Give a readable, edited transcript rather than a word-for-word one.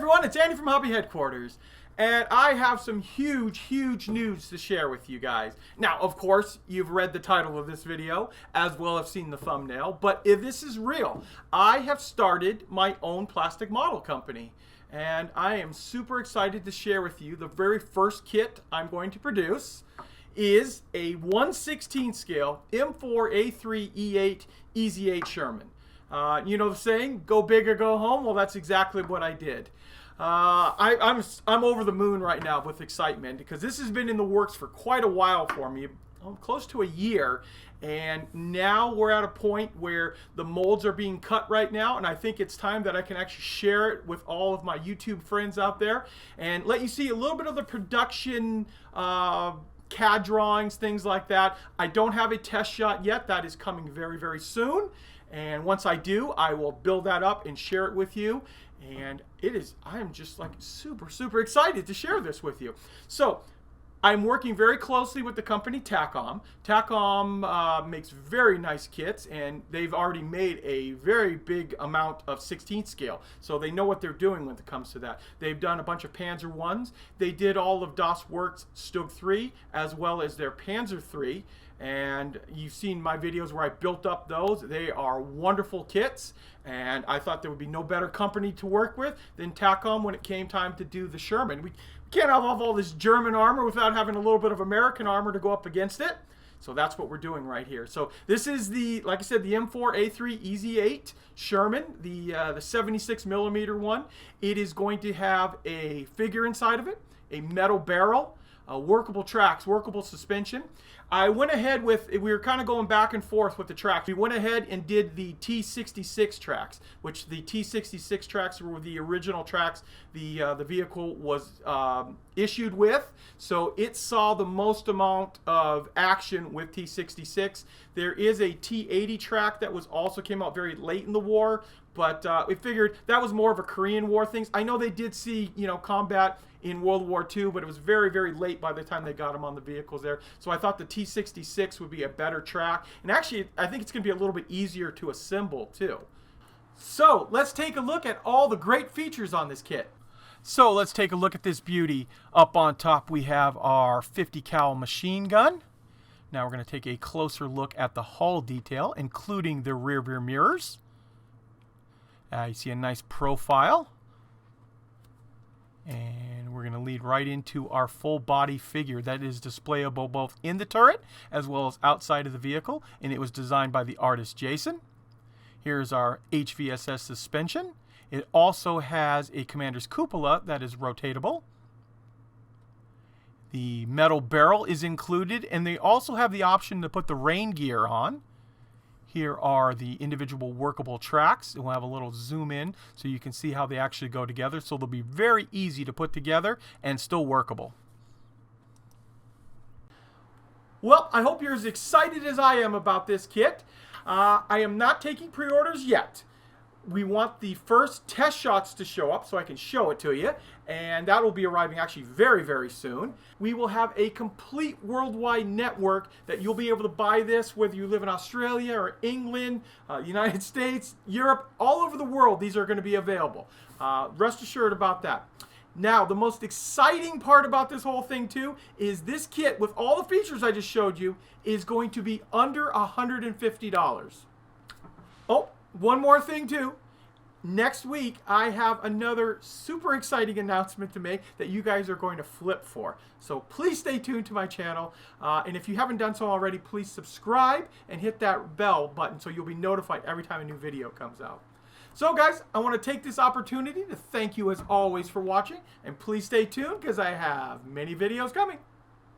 everyone, it's Andy from Hobby Headquarters, and I have some huge news to share with you guys. Now, of course, you've read the title of this video, as well as seen the thumbnail, but if this is real, I have started my own plastic model company, and I am super excited to share with you the very first kit I'm going to produce is a 1/16 scale M4A3E8 Easy 8 Sherman. You know the saying, go big or go home? Well, that's exactly what I did. I'm over the moon right now with excitement because this has been in the works for quite a while for me, close to a year, and now we're at a point where the molds are being cut right now, and I think it's time that I can actually share it with all of my YouTube friends out there and let you see a little bit of the production CAD drawings, things like that. I don't have a test shot yet. That is coming very soon. And once I do, I will build that up and share it with you. And I am just like super excited to share this with you. So I'm working very closely with the company Takom. Takom makes very nice kits, and they've already made a very big amount of 16th scale. So they know what they're doing when it comes to that. They've done a bunch of Panzer 1s. They did all of Das Werk's Stug 3 as well as their Panzer 3. And you've seen my videos where I built up those. They are wonderful kits, and I thought there would be no better company to work with than Takom when it came time to do the Sherman. We can't have all this German armor without having a little bit of American armor to go up against it. So that's what we're doing right here. So this is the, like I said, the M4A3 Easy 8 Sherman, the 76mm one. It is going to have a figure inside of it, a metal barrel, workable tracks, workable suspension. I went ahead with, we were kind of going back and forth with the tracks. We went ahead and did the T66 tracks, which the T66 tracks were the original tracks the vehicle was issued with. So it saw the most amount of action with T66. There is a T80 track that was also came out very late in the war, but we figured that was more of a Korean War thing. I know they did see, you know, combat in World War II, but it was very late by the time they got them on the vehicles there. So I thought the T66 would be a better track. And actually, I think it's going to be a little bit easier to assemble, too. So let's take a look at all the great features on this kit. So let's take a look at this beauty. Up on top, we have our 50 cal machine gun. Now we're going to take a closer look at the hull detail, including the rear mirrors. You see a nice profile. And we're going to lead right into our full body figure that is displayable both in the turret as well as outside of the vehicle, and it was designed by the artist Jason. Here's our HVSS suspension. It also has a commander's cupola that is rotatable. The metal barrel is included, and they also have the option to put the rain gear on. Here are the individual workable tracks. We'll have a little zoom in so you can see how they actually go together. So they'll be very easy to put together and still workable. Well, I hope you're as excited as I am about this kit. I am not taking pre-orders yet. We want the first test shots to show up so I can show it to you, and that will be arriving actually very soon. We will have a complete worldwide network that you'll be able to buy this whether you live in Australia or England, United States, Europe, all over the world. These are going to be available. Rest assured about that. Now, the most exciting part about this whole thing too is this kit with all the features I just showed you is going to be under $150. Oh, one more thing too. Next week, I have another super exciting announcement to make that you guys are going to flip for. So please stay tuned to my channel. And if you haven't done so already, please subscribe and hit that bell button so you'll be notified every time a new video comes out. So guys, I want to take this opportunity to thank you as always for watching. And please stay tuned because I have many videos coming.